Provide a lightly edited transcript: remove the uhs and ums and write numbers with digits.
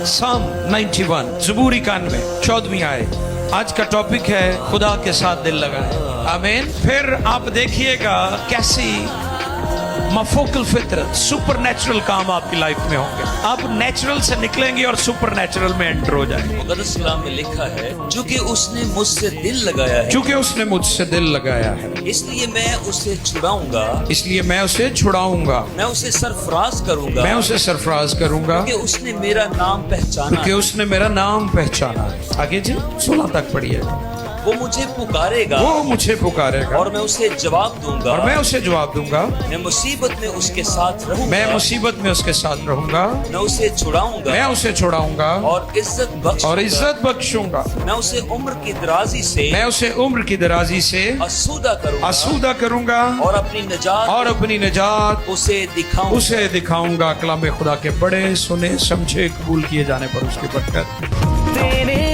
साम 91 ज़बूर 91 14वीं आयत। आज का टॉपिक है खुदा के साथ दिल लगाएं। आमीन। फिर आप देखिएगा कैसी मफोकल फितरत सुपर नेचुरल काम आपकी लाइफ में होंगे। आप नेचुरल से निकलेंगे और सुपर नेचुरल में एंटर हो जाएंगे। मुक़द्दस कलाम में लिखा है, चूंकि उसने मुझसे दिल लगाया है, चूंकि उसने मुझसे दिल लगाया है, इसलिए मैं उसे छुड़ाऊंगा, इसलिए मैं उसे छुड़ाऊंगा, मैं उसे सरफराज करूंगा, मैं उसे सरफराज करूंगा, क्योंकि उसने मेरा नाम पहचाना क्योंकि है। उसने मेरा नाम पहचाना है। आगे जी 16 तक पढ़िए। वो मुझे पुकारेगा वो मुझे पुकारेगा और मैं उसे जवाब दूंगा, और मैं उसे जवाब दूंगा। मैं मुसीबत में उसके साथ रहूंगा, मैं मुसीबत में उसके साथ रहूंगा, मैं उसे छुड़ाऊंगा मैं उसे छुड़ाऊंगा और इज्जत बख्शूंगा, और इज्जत बख्शूंगा। मैं उसे उम्र की दराजी से मैं उसे उम्र की दराजी से आसूदा करूंगा आसूदा करूंगा और अपनी निजात और अपनी निजात उसे दिखाऊंगा। कलाम खुदा के बड़े सुने समझे कबूल किए जाने पर उसकी बरकत। तेरे